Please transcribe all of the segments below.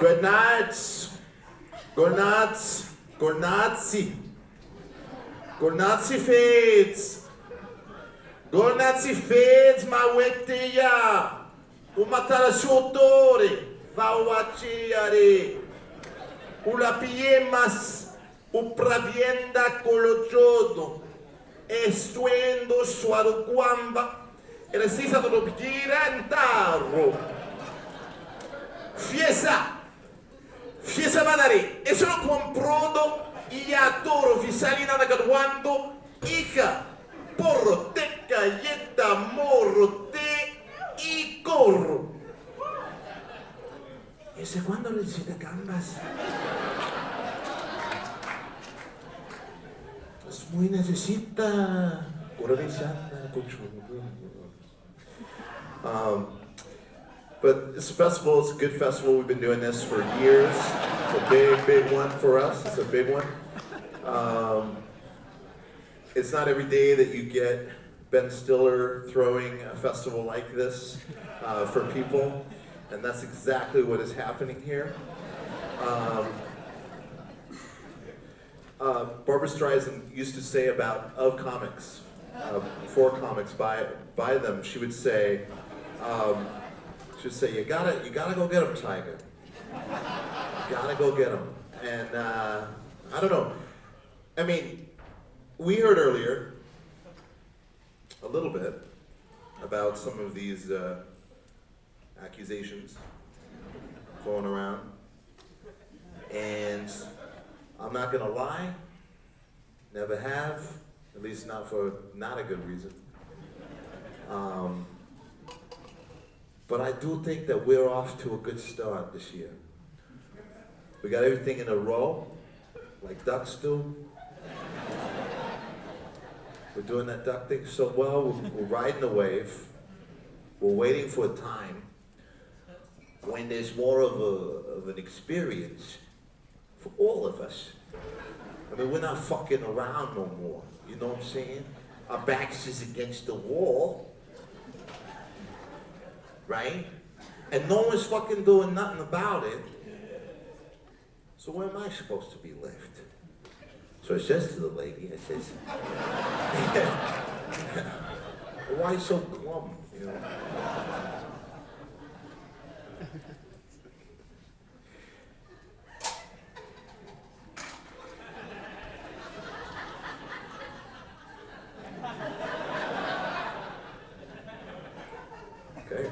Good night. Good night. Good night. Good night, fades. Good night, fades, ma wetia. Umatara shotore. Vawachiare. Ula piemas. Upravienda colochodo. Estuendo suaruquamba. Resisa do girantaro. Fiesa manari. E sono comprodo. E adoro Visalina da Gaduando. Hija. Porro, teca, yeta, morro, te y corro. ¿Ese cuándo le hiciste gambas? Pues muy necesita. But this festival is a good festival. We've been doing this for years. It's a big, big one for us. It's a big one. It's not every day that you get Ben Stiller throwing a festival like this for people, and that's exactly what is happening here. Barbara Streisand used to say of comics, for comics, by them, she would say, you gotta go get them, Tiger. You gotta go get them. And I don't know. I mean, we heard earlier a little bit about some of these accusations going around. And I'm not gonna lie, never have, at least not for not a good reason. But I do think that we're off to a good start this year. We got everything in a row, like ducks do. We're doing that duck thing so well, we're riding the wave. We're waiting for a time when there's more of an experience for all of us. I mean, we're not fucking around no more, you know what I'm saying? Our backs is against the wall, right? And no one's fucking doing nothing about it. So where am I supposed to be left? So it says to the lady, it says, why so glum, you know? Okay.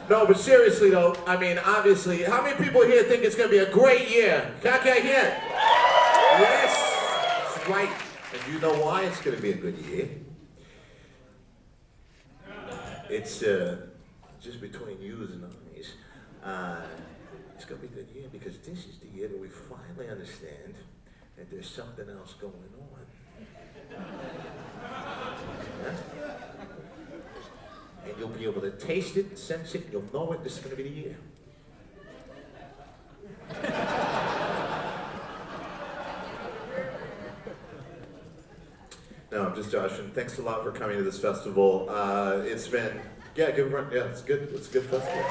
No, but seriously though, I mean, obviously, how many people here think it's going to be a great year? Can I hear? Yes, that's right. And you know why it's going to be a good year? It's just between yous and eyes. It's going to be a good year because this is the year that we finally understand that there's something else going on. Yeah? And you'll be able to taste it, sense it, you'll know it. This is going to be the year. No, I'm just joshing. Thanks a lot for coming to this festival. It's been, good run. Yeah, it's good. It's a good festival.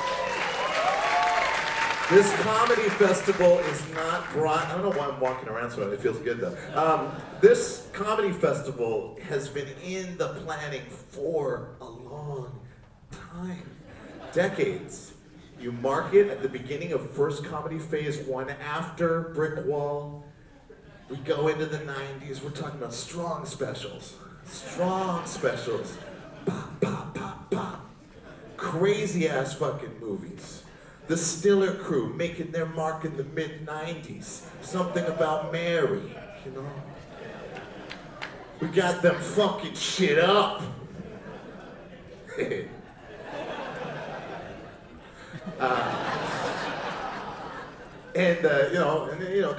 This comedy festival is not brought, I don't know why I'm walking around so it feels good though. This comedy festival has been in the planning for a long time, decades. You mark it at the beginning of first comedy phase one after Brick Wall. We go into the 90s, we're talking about strong specials. Strong specials. Pop, pop, pop, pop. Crazy ass fucking movies. The Stiller crew making their mark in the mid-90s. Something About Mary, you know? We got them fucking shit up.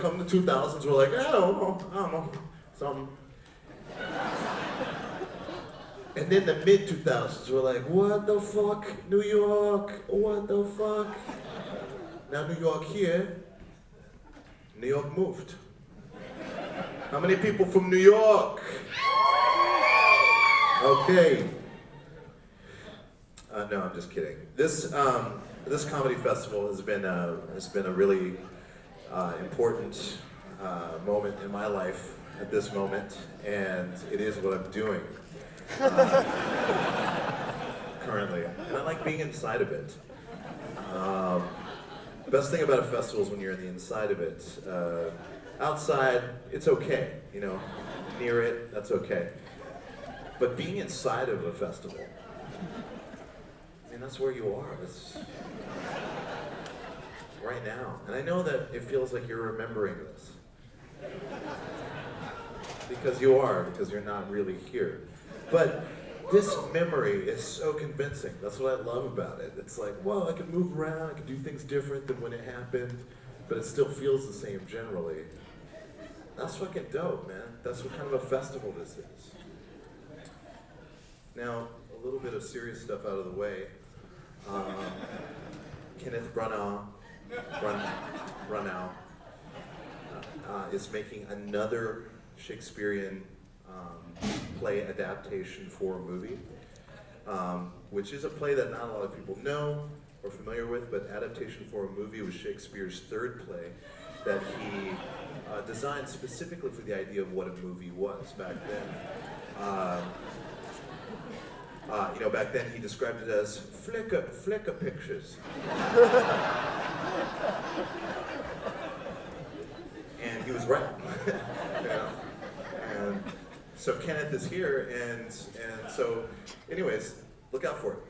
Come the 2000s, we're like, I don't know, something. And then the mid-2000s, we're like, what the fuck, New York, what the fuck? Now New York here, New York moved. How many people from New York? Okay. No, I'm just kidding. This comedy festival has been a really important moment in my life at this moment, and it is what I'm doing currently. And I like being inside of it. The best thing about a festival is when you're in the inside of it. Outside, it's okay, you know. Near it, that's okay. But being inside of a festival, I mean, that's where you are. It's right now. And I know that it feels like you're remembering this. Because you are, because you're not really here. But this memory is so convincing. That's what I love about it. It's like, well, I can move around, I can do things different than when it happened, but it still feels the same generally. That's fucking dope, man. That's what kind of a festival this is. Now, a little bit of serious stuff out of the way. Kenneth Branagh is making another Shakespearean play adaptation for a movie, which is a play that not a lot of people know or familiar with, but adaptation for a movie was Shakespeare's third play that he designed specifically for the idea of what a movie was back then. Back then he described it as flicker pictures. And he was right. And so Kenneth is here, and so, anyways, look out for it.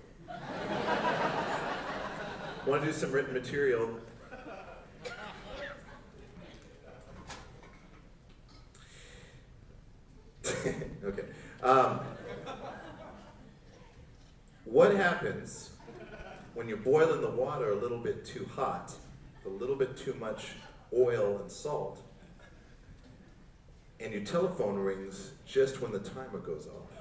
Want to do some written material? Okay. What happens when you're boiling the water a little bit too hot, a little bit too much oil and salt, and your telephone rings just when the timer goes off?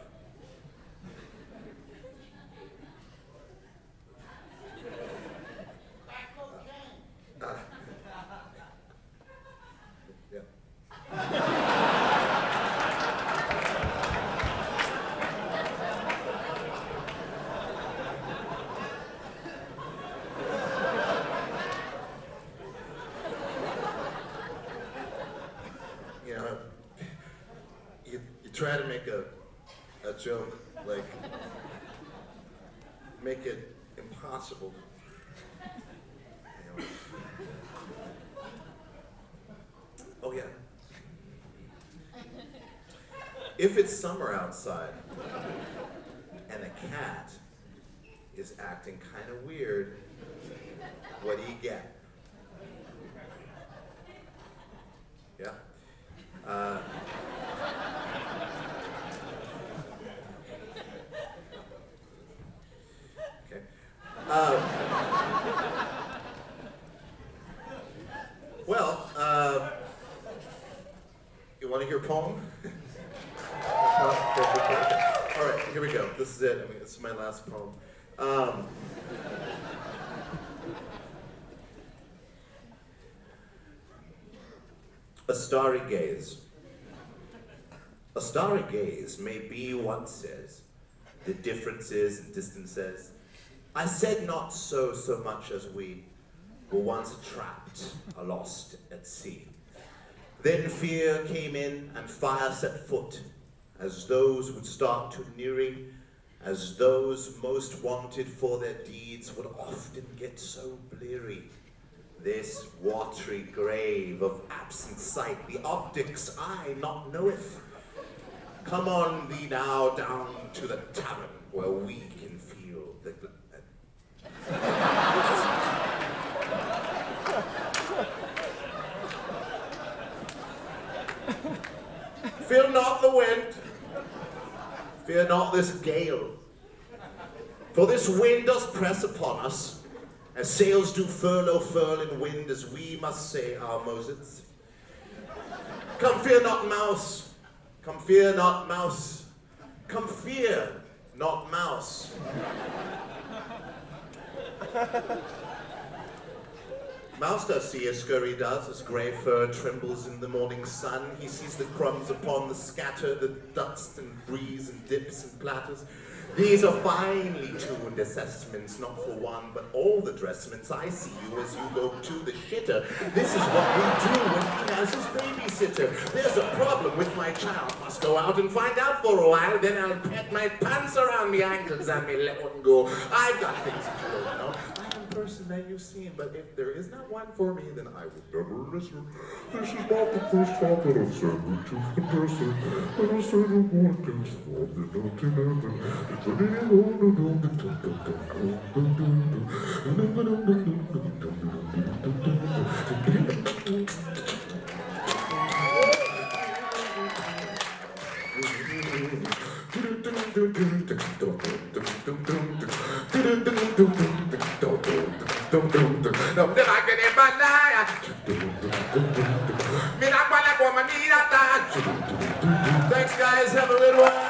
Yeah. Try to make a joke, like, make it impossible. You know. Oh yeah. If it's summer outside and a cat is acting kind of weird, what do you get? Yeah. You want to hear a poem? All right, here we go. This is it. I mean, this is my last poem. A starry gaze. A starry gaze may be what says the differences and distances. I said not so much as we were once trapped, lost at sea. Then fear came in and fire set foot, as those would start to nearing, as those most wanted for their deeds would often get so bleary. This watery grave of absent sight, the optic's eye not knoweth. Come on thee now down to the tavern where we can feel the Fear not the wind, fear not this gale, for this wind does press upon us, as sails do furl in wind, as we must say our Moses. Come fear not mouse, come fear not mouse, come fear not mouse. Mouse does see as scurry does, as grey fur trembles in the morning sun. He sees the crumbs upon the scatter, the dust and breeze and dips and platters. These are finely tuned assessments, not for one, but all the dressments. I see you as you go to the shitter. This is what we do when he has his babysitter. There's a problem with my child. Must go out and find out for a while, then I'll pet my pants around me ankles and me let one go. I've got things that you don't know. I'm a person that you've seen, but if there is not one for me, then I will never listen. This is not the first time that I've said it to the person. And I said it one thing, Thanks, guys. Have a good one.